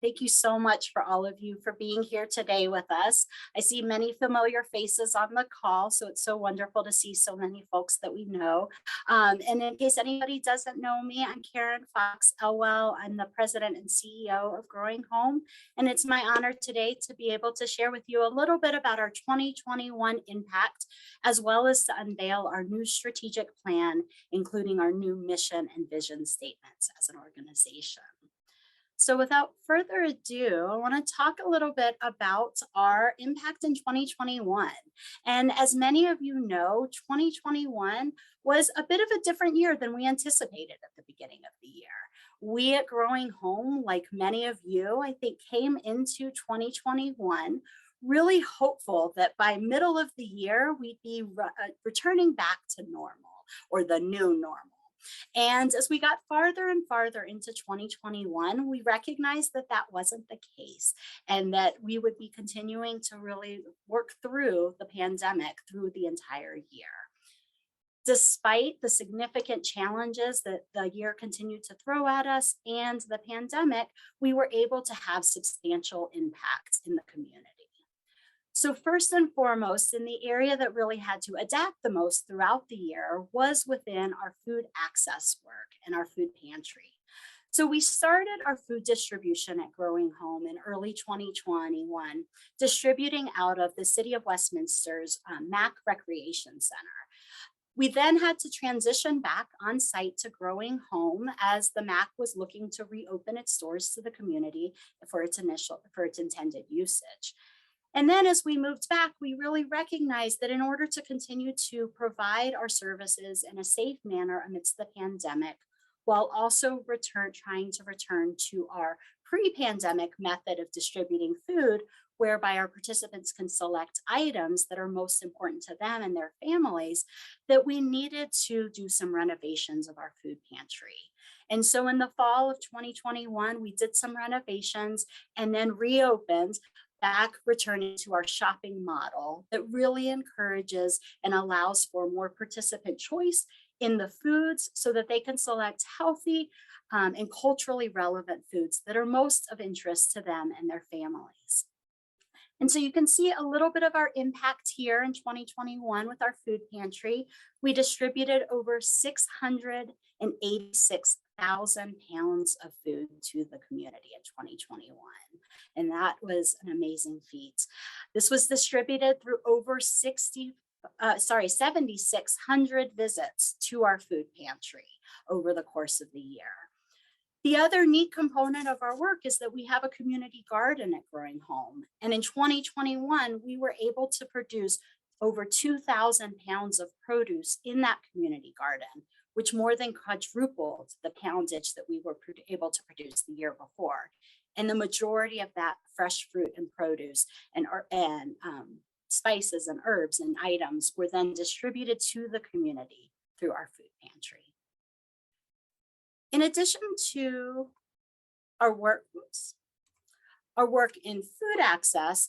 Thank you so much for all of you for being here today with us. I see many familiar faces on the call, so it's so wonderful to see so many folks that we know. And in case anybody doesn't know me, I'm Karen Fox Elwell. I'm the president and CEO of Growing Home, and it's my honor today to be able to share with you a little bit about our 2021 impact, as well as to unveil our new strategic plan, including our new mission and vision statements as an organization. So without further ado, I want to talk a little bit about our impact in 2021. And as many of you know, 2021 was a bit of a different year than we anticipated at the beginning of the year. We at Growing Home, like many of you, I think came into 2021 really hopeful that by middle of the year, we'd be returning back to normal or the new normal. And as we got farther and farther into 2021, we recognized that that wasn't the case and that we would be continuing to really work through the pandemic through the entire year. Despite the significant challenges that the year continued to throw at us and the pandemic, we were able to have substantial impacts in the community. So first and foremost, in the area that really had to adapt the most throughout the year was within our food access work and our food pantry. So we started our food distribution at Growing Home in early 2021, distributing out of the City of Westminster's Mac Recreation Center. We then had to transition back on site to Growing Home as the MAC was looking to reopen its doors to the community for its intended usage. And then as we moved back, we really recognized that in order to continue to provide our services in a safe manner amidst the pandemic, while also trying to return to our pre-pandemic method of distributing food, whereby our participants can select items that are most important to them and their families, that we needed to do some renovations of our food pantry. And so in the fall of 2021, we did some renovations and then reopened, back returning to our shopping model that really encourages and allows for more participant choice in the foods so that they can select healthy and culturally relevant foods that are most of interest to them and their families. And so you can see a little bit of our impact here in 2021 with our food pantry. We distributed over 686,000 pounds of food to the community in 2021. And that was an amazing feat. This was distributed through over 7,600 visits to our food pantry over the course of the year. The other neat component of our work is that we have a community garden at Growing Home. And in 2021, we were able to produce over 2,000 pounds of produce in that community garden, which more than quadrupled the poundage that we were able to produce the year before. And the majority of that fresh fruit and produce and spices and herbs and items were then distributed to the community through our food pantry. In addition to our work, in food access,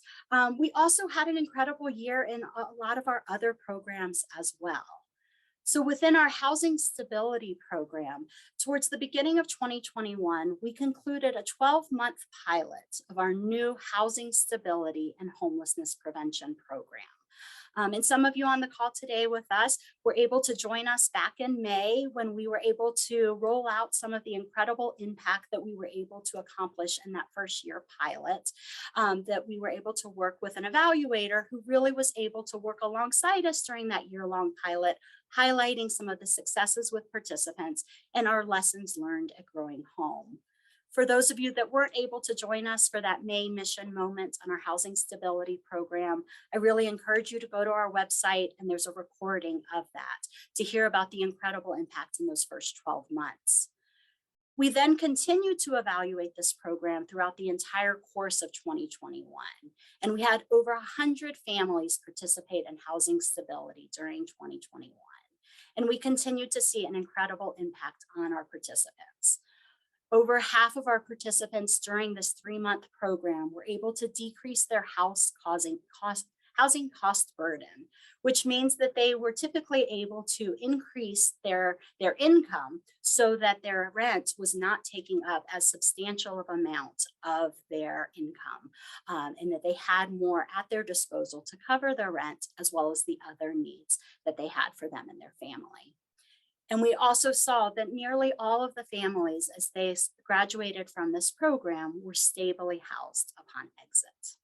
we also had an incredible year in a lot of our other programs as well. So within our housing stability program, towards the beginning of 2021, we concluded a 12-month pilot of our new housing stability and homelessness prevention program. And some of you on the call today with us were able to join us back in May when we were able to roll out some of the incredible impact that we were able to accomplish in that first year pilot, that we were able to work with an evaluator who really was able to work alongside us during that year-long pilot, highlighting some of the successes with participants and our lessons learned at Growing Home. For those of you that weren't able to join us for that May mission moment on our housing stability program, I really encourage you to go to our website and there's a recording of that to hear about the incredible impact in those first 12 months. We then continued to evaluate this program throughout the entire course of 2021. And we had over 100 families participate in housing stability during 2021. And we continued to see an incredible impact on our participants. Over half of our participants during this 3-month program were able to decrease their housing housing cost burden, which means that they were typically able to increase their income so that their rent was not taking up as substantial of amount of their income, and that they had more at their disposal to cover their rent as well as the other needs that they had for them and their family. And we also saw that nearly all of the families, as they graduated from this program, were stably housed upon exit.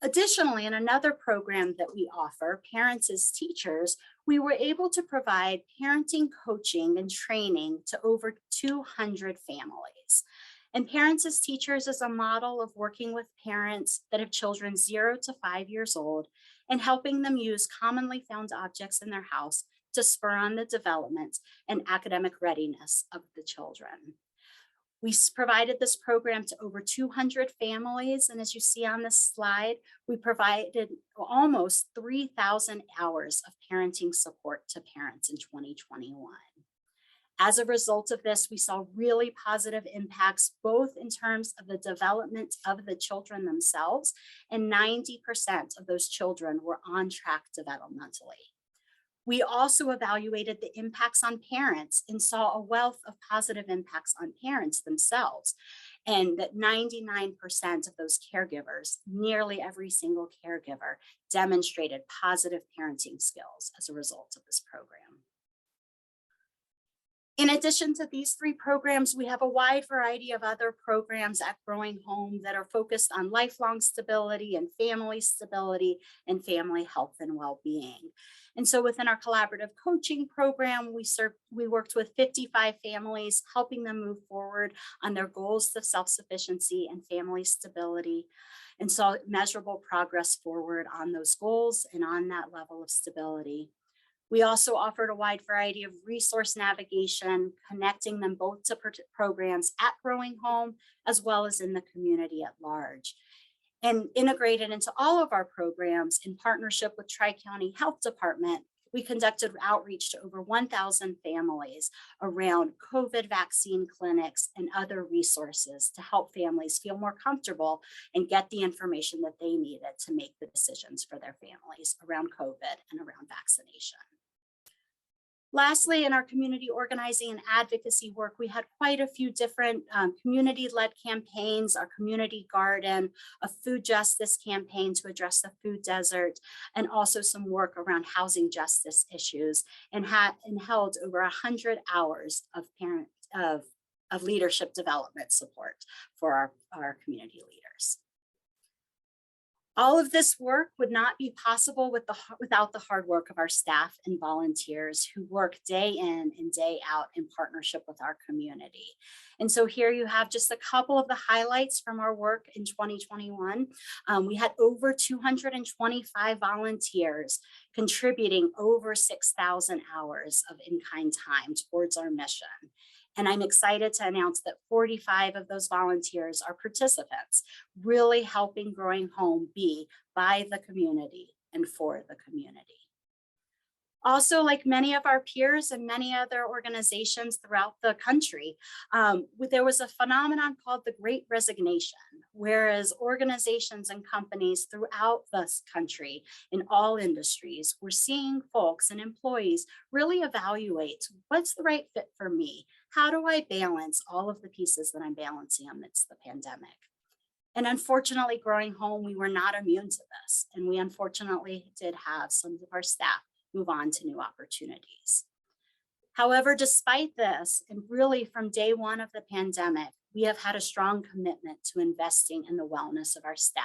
Additionally, in another program that we offer, Parents as Teachers, we were able to provide parenting coaching and training to over 200 families. And Parents as Teachers is a model of working with parents that have children 0 to 5 years old and helping them use commonly found objects in their house to spur on the development and academic readiness of the children. We provided this program to over 200 families, and as you see on this slide, we provided almost 3,000 hours of parenting support to parents in 2021. As a result of this, we saw really positive impacts, both in terms of the development of the children themselves, and 90% of those children were on track developmentally. We also evaluated the impacts on parents and saw a wealth of positive impacts on parents themselves. And that 99% of those caregivers, nearly every single caregiver, demonstrated positive parenting skills as a result of this program. In addition to these 3 programs, we have a wide variety of other programs at Growing Home that are focused on lifelong stability and family health and well-being. And so within our collaborative coaching program, we worked with 55 families, helping them move forward on their goals of self-sufficiency and family stability, and saw measurable progress forward on those goals and on that level of stability. We also offered a wide variety of resource navigation, connecting them both to programs at Growing Home as well as in the community at large. And integrated into all of our programs in partnership with Tri-County Health Department, we conducted outreach to over 1,000 families around COVID vaccine clinics and other resources to help families feel more comfortable and get the information that they needed to make the decisions for their families around COVID and around vaccination. Lastly, in our community organizing and advocacy work, we had quite a few different community-led campaigns, our community garden, a food justice campaign to address the food desert, and also some work around housing justice issues, and held over 100 hours of leadership development support for our community leaders. All of this work would not be possible without the hard work of our staff and volunteers who work day in and day out in partnership with our community. And so here you have just a couple of the highlights from our work in 2021. We had over 225 volunteers contributing over 6,000 hours of in-kind time towards our mission. And I'm excited to announce that 45 of those volunteers are participants, really helping Growing Home be by the community and for the community. Also, like many of our peers and many other organizations throughout the country, there was a phenomenon called the Great Resignation, whereas organizations and companies throughout this country in all industries were seeing folks and employees really evaluate what's the right fit for me? How do I balance all of the pieces that I'm balancing amidst the pandemic? And unfortunately, Growing Home, we were not immune to this. And we unfortunately did have some of our staff move on to new opportunities. However, despite this, and really from day one of the pandemic, we have had a strong commitment to investing in the wellness of our staff.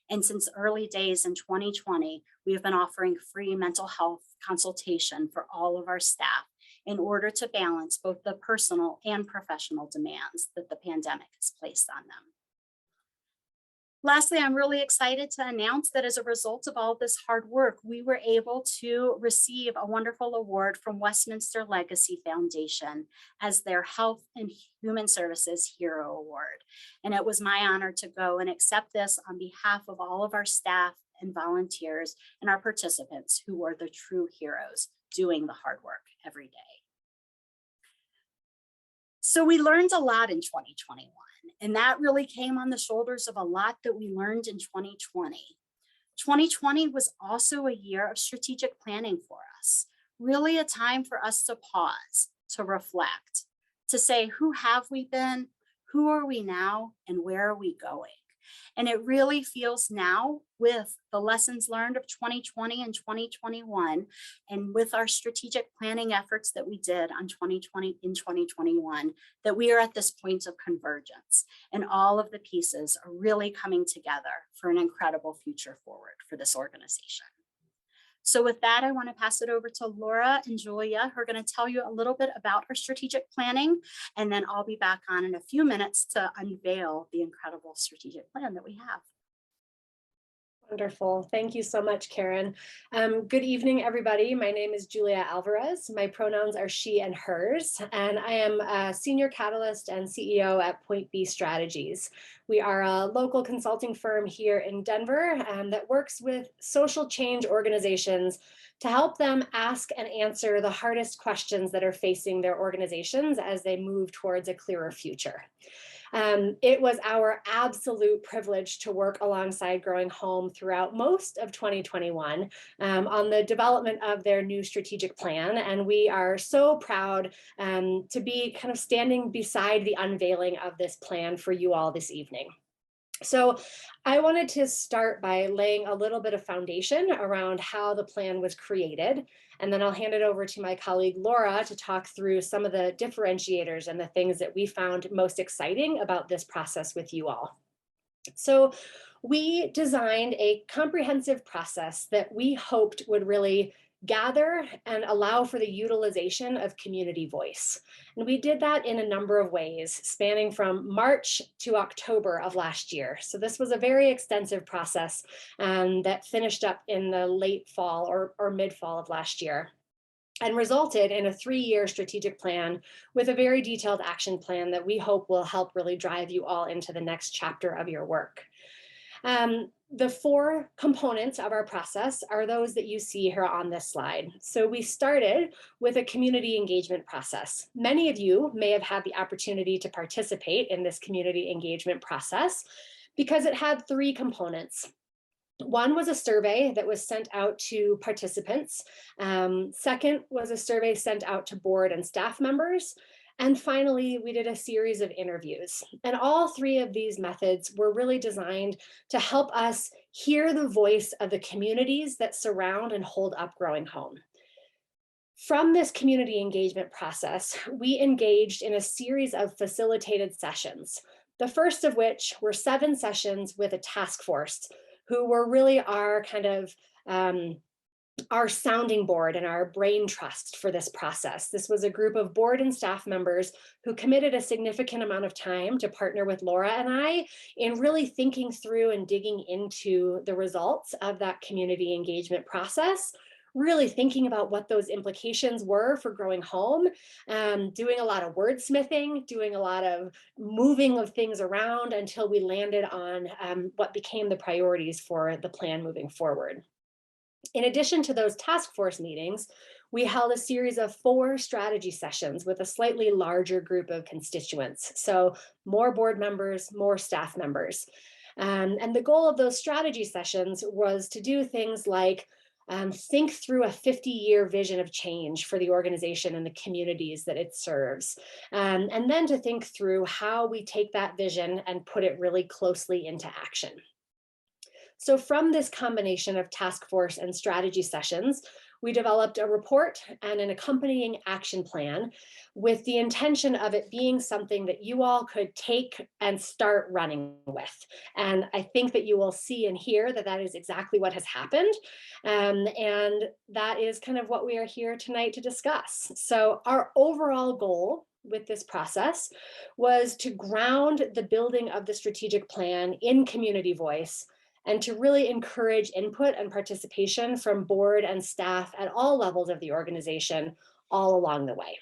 And since early days in 2020, we have been offering free mental health consultation for all of our staff in order to balance both the personal and professional demands that the pandemic has placed on them. Lastly, I'm really excited to announce that as a result of all this hard work, we were able to receive a wonderful award from Westminster Legacy Foundation as their Health and Human Services Hero Award. And it was my honor to go and accept this on behalf of all of our staff and volunteers and our participants who are the true heroes doing the hard work every day. So we learned a lot in 2021, and that really came on the shoulders of a lot that we learned in 2020. 2020 was also a year of strategic planning for us, really a time for us to pause, to reflect, to say, who have we been, who are we now, and where are we going? And it really feels now, with the lessons learned of 2020 and 2021, and with our strategic planning efforts that we did on 2020 in 2021, that we are at this point of convergence. And all of the pieces are really coming together for an incredible future forward for this organization. So with that, I want to pass it over to Laura and Julia, who are going to tell you a little bit about our strategic planning, and then I'll be back on in a few minutes to unveil the incredible strategic plan that we have. Wonderful. Thank you so much, Karen. Good evening, everybody. My name is Julia Alvarez. My pronouns are she and hers, and I am a Senior Catalyst and CEO at Point B Strategies. We are a local consulting firm here in Denver that works with social change organizations to help them ask and answer the hardest questions that are facing their organizations as they move towards a clearer future. It was our absolute privilege to work alongside Growing Home throughout most of 2021 on the development of their new strategic plan. And we are so proud to be kind of standing beside the unveiling of this plan for you all this evening. So I wanted to start by laying a little bit of foundation around how the plan was created, and then I'll hand it over to my colleague Laura to talk through some of the differentiators and the things that we found most exciting about this process with you all. So we designed a comprehensive process that we hoped would really gather and allow for the utilization of community voice. And we did that in a number of ways, spanning from March to October of last year. So this was a very extensive process that finished up in the late fall or mid-fall of last year, and resulted in a 3-year strategic plan with a very detailed action plan that we hope will help really drive you all into the next chapter of your work. The 4 components of our process are those that you see here on this slide. So we started with a community engagement process. Many of you may have had the opportunity to participate in this community engagement process because it had 3 components. One was a survey that was sent out to participants. Second was a survey sent out to board and staff members. And finally, we did a series of interviews. And all 3 of these methods were really designed to help us hear the voice of the communities that surround and hold up Growing Home. From this community engagement process, we engaged in a series of facilitated sessions, the first of which were 7 sessions with a task force, who were really our kind of our sounding board and our brain trust for this process. This was a group of board and staff members who committed a significant amount of time to partner with Laura and I in really thinking through and digging into the results of that community engagement process, really thinking about what those implications were for Growing Home, doing a lot of wordsmithing, doing a lot of moving of things around until we landed on what became the priorities for the plan moving forward. In addition to those task force meetings, we held a series of 4 strategy sessions with a slightly larger group of constituents. So more board members, more staff members. And the goal of those strategy sessions was to do things like think through a 50-year vision of change for the organization and the communities that it serves. And then to think through how we take that vision and put it really closely into action. So from this combination of task force and strategy sessions, we developed a report and an accompanying action plan with the intention of it being something that you all could take and start running with. And I think that you will see and hear that that is exactly what has happened. And that is kind of what we are here tonight to discuss. So our overall goal with this process was to ground the building of the strategic plan in community voice, and to really encourage input and participation from board and staff at all levels of the organization all along the way.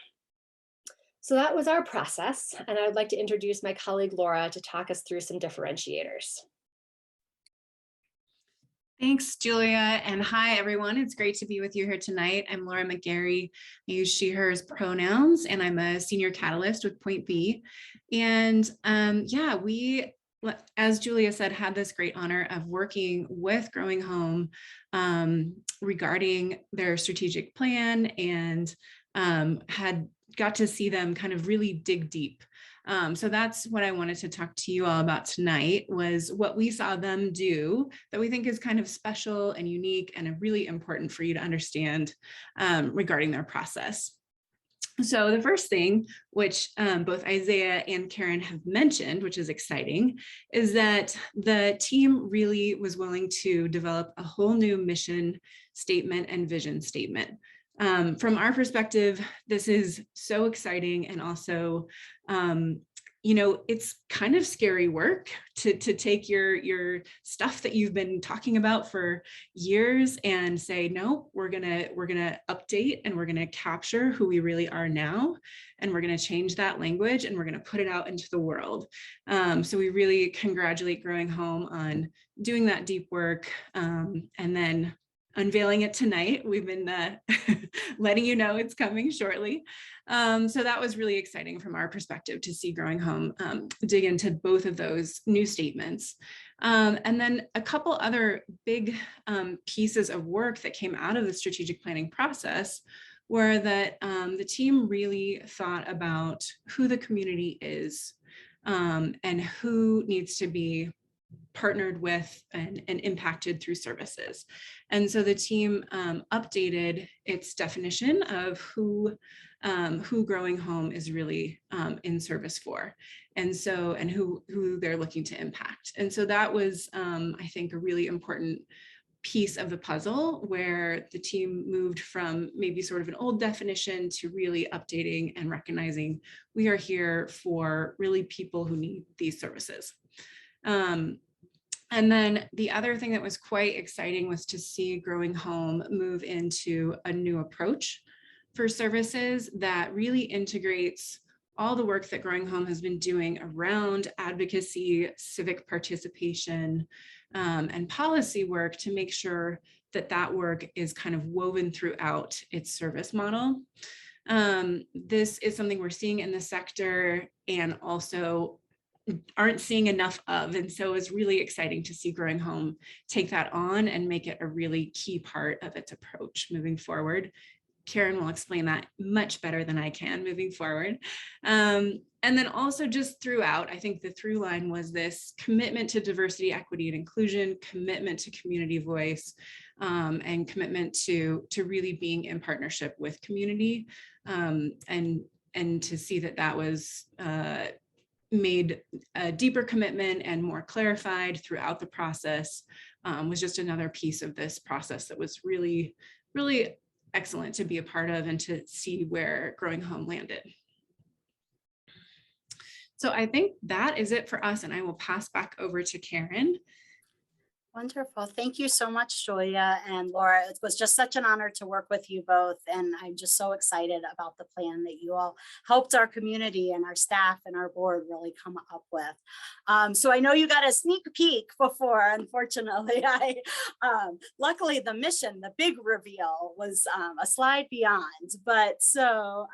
So that was our process, and I would like to introduce my colleague Laura to talk us through some differentiators. Thanks, Julia, and hi, everyone. It's great to be with you here tonight. I'm Laura McGarry. I use she, hers pronouns, and I'm a senior catalyst with Point B. And yeah, we as Julia said, had this great honor of working with Growing Home regarding their strategic plan, and had got to see them kind of really dig deep. So that's what I wanted to talk to you all about tonight, was what we saw them do that we think is kind of special and unique and really important for you to understand regarding their process. So the first thing, which both Isaiah and Karen have mentioned, which is exciting, is that the team really was willing to develop a whole new mission statement and vision statement. From our perspective, this is so exciting, and also, it's kind of scary work to take your stuff that you've been talking about for years and say, no, we're gonna update, and we're gonna capture who we really are now, and we're gonna change that language, and we're gonna put it out into the world. So we really congratulate Growing Home on doing that deep work, and then unveiling it tonight. We've been letting you know it's coming shortly. So that was really exciting from our perspective to see Growing Home dig into both of those new statements. And then a couple other big pieces of work that came out of the strategic planning process were that the team really thought about who the community is, and who needs to be partnered with and impacted through services. And so the team updated its definition of who Growing Home is really in service for, and who they're looking to impact. And so that was, I think, a really important piece of the puzzle, where the team moved from maybe sort of an old definition to really updating and recognizing we are here for really people who need these services. And then the other thing that was quite exciting was to see Growing Home move into a new approach for services that really integrates all the work that Growing Home has been doing around advocacy, civic participation, and policy work, to make sure that that work is kind of woven throughout its service model. This is something we're seeing in the sector, and also aren't seeing enough of. And so it's really exciting to see Growing Home take that on and make it a really key part of its approach moving forward. Karen will explain that much better than I can moving forward. And then also just throughout, I think the through line was this commitment to diversity, equity, and inclusion, commitment to community voice, and commitment to really being in partnership with community, and to see that was made a deeper commitment and more clarified throughout the process, was just another piece of this process that was really, really excellent to be a part of, and to see where Growing Home landed. So I think that is it for us, and I will pass back over to Karen. Wonderful. Thank you so much, Julia and Laura. It was just such an honor to work with you both. And I'm just so excited about the plan that you all helped our community and our staff and our board really come up with. So I know you got a sneak peek before. Unfortunately, luckily the mission, the big reveal, was a slide beyond. But so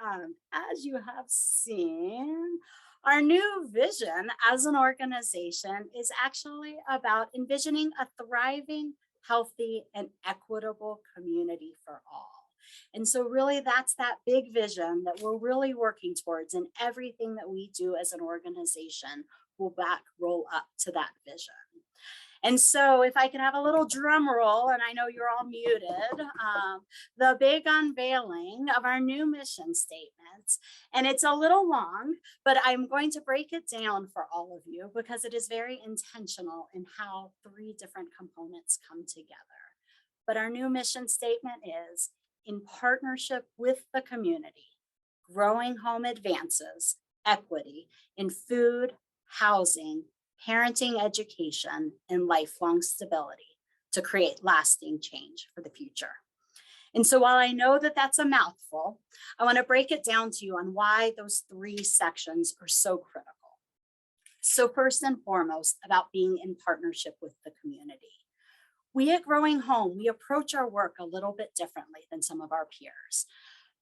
as you have seen, our new vision as an organization is actually about envisioning a thriving, healthy, and equitable community for all. And so really that's that big vision that we're really working towards, and everything that we do as an organization will roll up to that vision. And so if I can have a little drum roll, and I know you're all muted, the big unveiling of our new mission statement. And it's a little long, but I'm going to break it down for all of you because it is very intentional in how 3 different components come together. But our new mission statement is: in partnership with the community, Growing Home advances equity in food, housing, parenting, education, and lifelong stability to create lasting change for the future. And so while I know that that's a mouthful, I want to break it down to you on why those 3 sections are so critical. So first and foremost, about being in partnership with the community. We at Growing Home, we approach our work a little bit differently than some of our peers.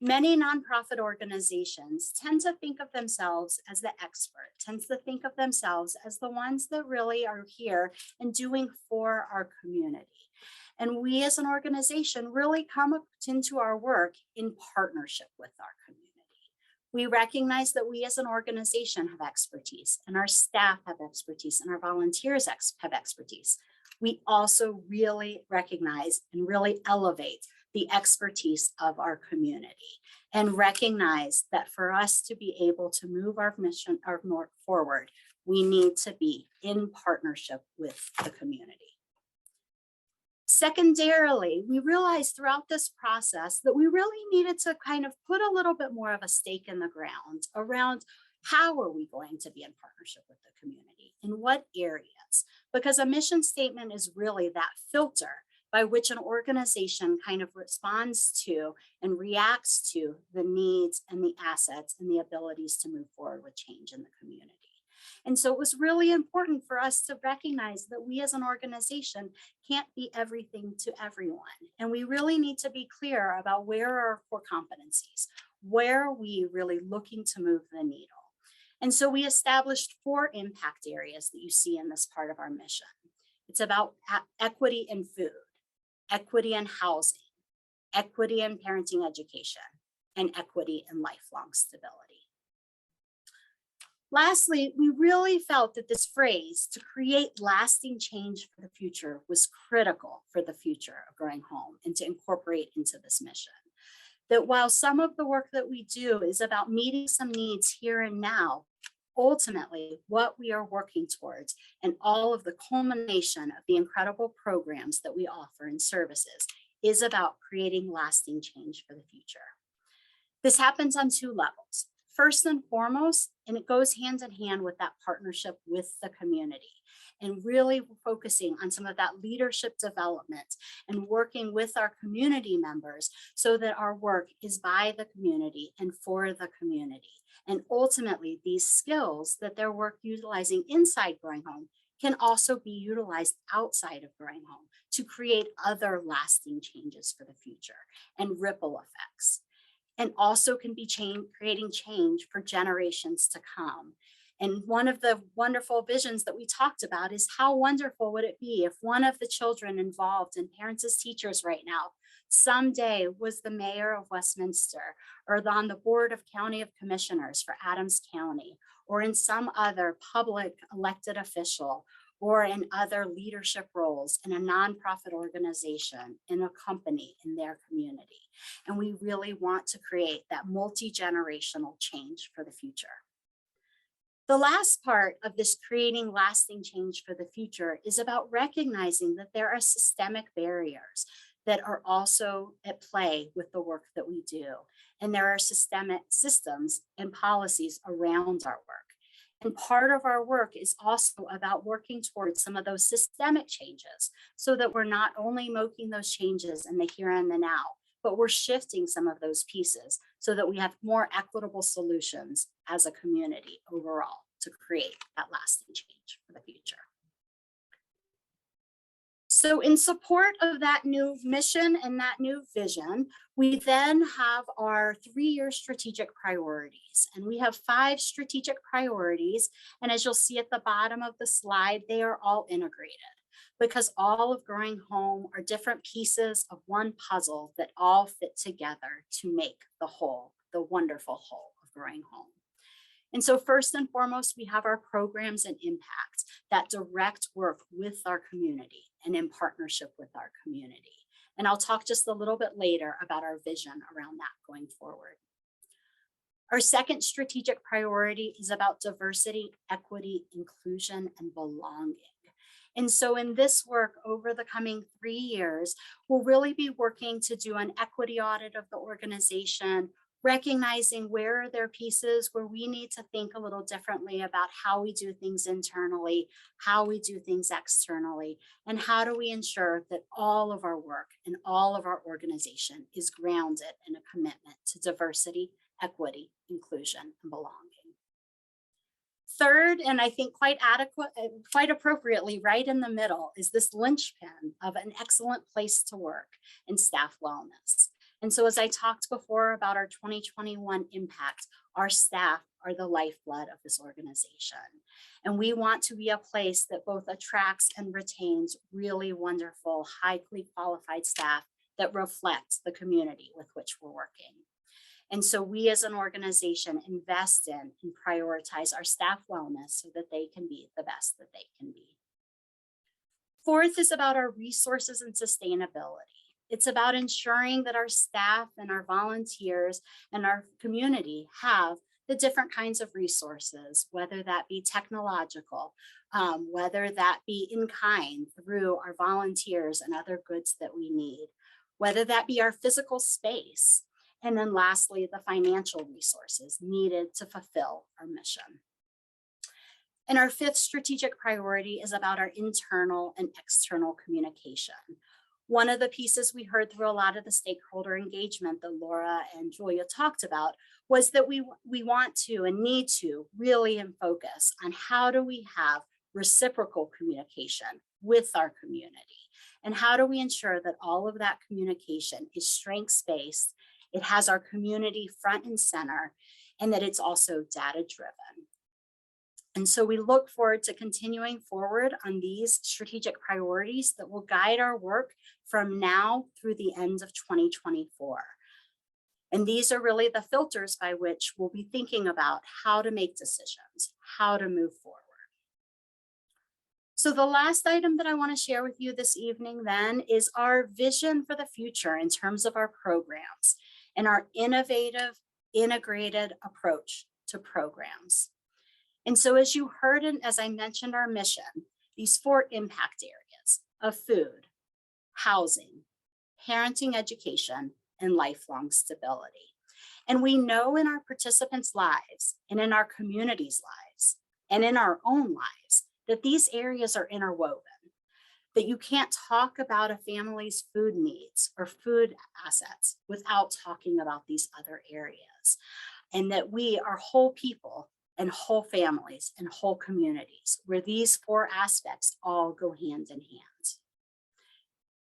Many nonprofit organizations tend to think of themselves as the expert, tends to think of themselves as the ones that really are here and doing for our community. And we as an organization really come into our work in partnership with our community. We recognize that we as an organization have expertise, and our staff have expertise, and our volunteers have expertise. We also really recognize and really elevate the expertise of our community and recognize that for us to be able to move our mission forward, we need to be in partnership with the community. Secondarily, we realized throughout this process that we really needed to kind of put a little bit more of a stake in the ground around how are we going to be in partnership with the community, in what areas, because a mission statement is really that filter by which an organization kind of responds to and reacts to the needs and the assets and the abilities to move forward with change in the community. And so it was really important for us to recognize that we as an organization can't be everything to everyone. And we really need to be clear about where are our core competencies, where are we really looking to move the needle. And so we established 4 impact areas that you see in this part of our mission. It's about equity in food, equity in housing, equity in parenting education, and equity in lifelong stability. Lastly, we really felt that this phrase, to create lasting change for the future, was critical for the future of Growing Home and to incorporate into this mission. That while some of the work that we do is about meeting some needs here and now, ultimately what we are working towards and all of the culmination of the incredible programs that we offer and services is about creating lasting change for the future. This happens on 2 levels. First and foremost, and it goes hand in hand with that partnership with the community and really focusing on some of that leadership development and working with our community members so that our work is by the community and for the community. And ultimately, these skills that they're utilizing inside Growing Home can also be utilized outside of Growing Home to create other lasting changes for the future and ripple effects. And also can be creating change for generations to come. And one of the wonderful visions that we talked about is how wonderful would it be if one of the children involved in Parents as Teachers right now someday was the mayor of Westminster or on the board of County of Commissioners for Adams County or in some other public elected official or in other leadership roles in a nonprofit organization, in a company, in their community. And we really want to create that multi-generational change for the future. The last part of this creating lasting change for the future is about recognizing that there are systemic barriers that are also at play with the work that we do. And there are systemic systems and policies around our work. And part of our work is also about working towards some of those systemic changes so that we're not only making those changes in the here and the now, but we're shifting some of those pieces so that we have more equitable solutions as a community overall to create that lasting change for the future. So in support of that new mission and that new vision, we then have our 3-year strategic priorities. And we have 5 strategic priorities. And as you'll see at the bottom of the slide, they are all integrated because all of Growing Home are different pieces of one puzzle that all fit together to make the whole, the wonderful whole of Growing Home. And so first and foremost, we have our programs and impact, that direct work with our community and in partnership with our community. And I'll talk just a little bit later about our vision around that going forward. Our second strategic priority is about diversity, equity, inclusion, and belonging. And so in this work over the coming 3 years, we'll really be working to do an equity audit of the organization, recognizing where are there pieces where we need to think a little differently about how we do things internally, how we do things externally, and how do we ensure that all of our work and all of our organization is grounded in a commitment to diversity, equity, inclusion, and belonging. Third, and I think quite appropriately right in the middle, is this linchpin of an excellent place to work and staff wellness. And so as I talked before about our 2021 impact, our staff are the lifeblood of this organization. And we want to be a place that both attracts and retains really wonderful, highly qualified staff that reflect the community with which we're working. And so we as an organization invest in and prioritize our staff wellness so that they can be the best that they can be. Fourth is about our resources and sustainability. It's about ensuring that our staff and our volunteers and our community have the different kinds of resources, whether that be technological, whether that be in kind through our volunteers and other goods that we need, whether that be our physical space, and then lastly, the financial resources needed to fulfill our mission. And our fifth strategic priority is about our internal and external communication. One of the pieces we heard through a lot of the stakeholder engagement that Laura and Julia talked about was that we want to and need to really focus on how do we have reciprocal communication with our community, and how do we ensure that all of that communication is strengths-based, it has our community front and center, and that it's also data-driven. And so we look forward to continuing forward on these strategic priorities that will guide our work from now through the end of 2024. And these are really the filters by which we'll be thinking about how to make decisions, how to move forward. So the last item that I want to share with you this evening then is our vision for the future in terms of our programs and our innovative, integrated approach to programs. And so as you heard, and as I mentioned, our mission, these 4 impact areas of food, housing, parenting education, and lifelong stability. And we know in our participants' lives and in our communities' lives and in our own lives that these areas are interwoven, that you can't talk about a family's food needs or food assets without talking about these other areas, and that we are whole people and whole families and whole communities where these 4 aspects all go hand in hand.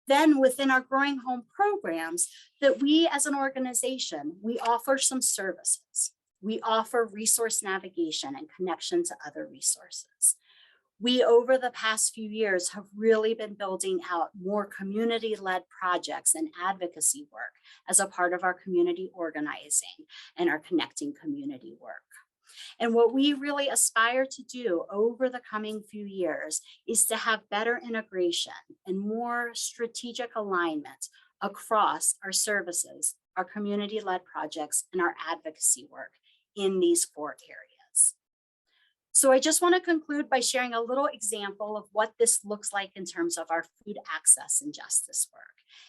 Then within our Growing Home programs, that we as an organization, we offer some services. We offer resource navigation and connection to other resources. We, over the past few years, have really been building out more community-led projects and advocacy work as a part of our community organizing and our connecting community work. And what we really aspire to do over the coming few years is to have better integration and more strategic alignment across our services, our community-led projects, and our advocacy work in these 4 areas. So I just want to conclude by sharing a little example of what this looks like in terms of our food access and justice work.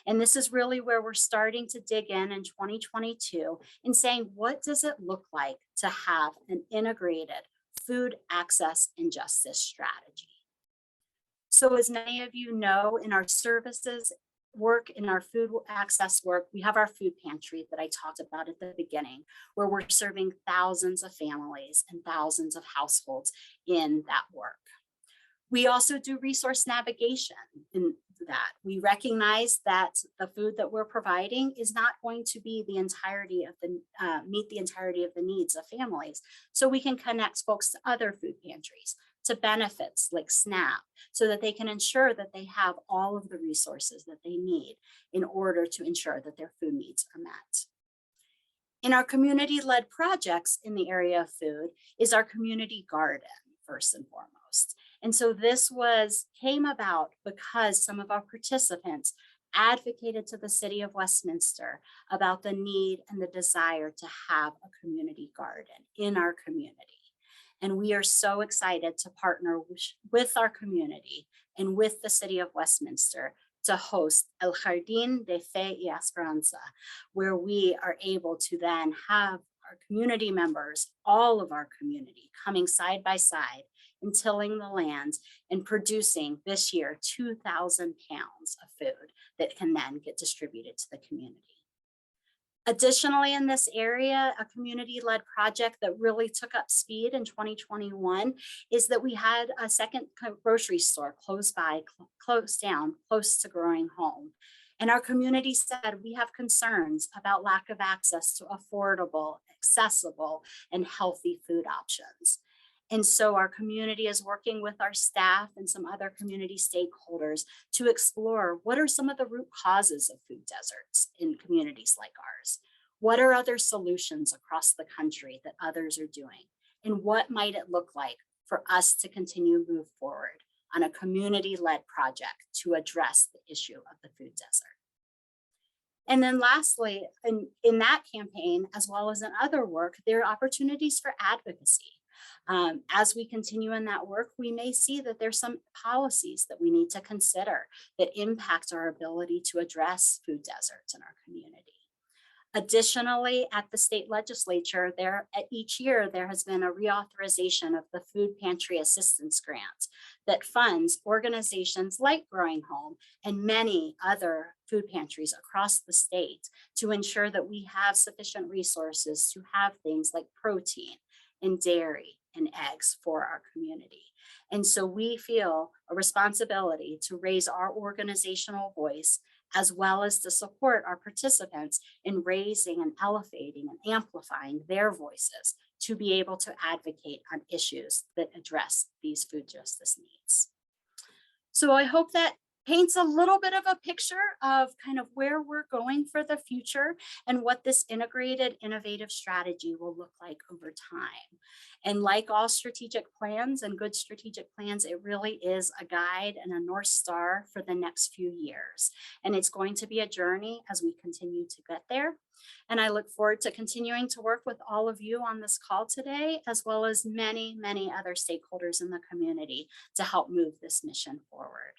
And this is really where we're starting to dig in 2022 and saying, what does it look like to have an integrated food access and justice strategy? So as many of you know, in our services work, in our food access work, we have our food pantry that I talked about at the beginning, where we're serving thousands of families and thousands of households in that work. We also do resource navigation in that. We recognize that the food that we're providing is not going to be the entirety of the, meet the entirety of the needs of families. So we can connect folks to other food pantries, to benefits like SNAP, so that they can ensure that they have all of the resources that they need in order to ensure that their food needs are met. In our community-led projects in the area of food is our community garden, first and foremost. And so this came about because some of our participants advocated to the City of Westminster about the need and the desire to have a community garden in our community. And we are so excited to partner with our community and with the City of Westminster to host El Jardín de Fe y Esperanza, where we are able to then have our community members, all of our community, coming side by side and tilling the land and producing this year 2,000 pounds of food that can then get distributed to the community. Additionally, in this area, a community-led project that really took up speed in 2021 is that we had a second grocery store close down, close to Growing Home. And our community said we have concerns about lack of access to affordable, accessible, and healthy food options. And so our community is working with our staff and some other community stakeholders to explore what are some of the root causes of food deserts in communities like ours? What are other solutions across the country that others are doing? And what might it look like for us to continue to move forward on a community-led project to address the issue of the food desert? And then lastly, in that campaign, as well as in other work, there are opportunities for advocacy. As we continue in that work, we may see that there's some policies that we need to consider that impact our ability to address food deserts in our community. Additionally, at the state legislature, each year there has been a reauthorization of the Food Pantry Assistance Grant that funds organizations like Growing Home and many other food pantries across the state to ensure that we have sufficient resources to have things like protein and dairy and eggs for our community. And so we feel a responsibility to raise our organizational voice, as well as to support our participants in raising and elevating and amplifying their voices to be able to advocate on issues that address these food justice needs. So I hope that paints a little bit of a picture of kind of where we're going for the future and what this integrated, innovative strategy will look like over time. And like all strategic plans and good strategic plans, it really is a guide and a North Star for the next few years. And it's going to be a journey as we continue to get there. And I look forward to continuing to work with all of you on this call today, as well as many, many other stakeholders in the community to help move this mission forward.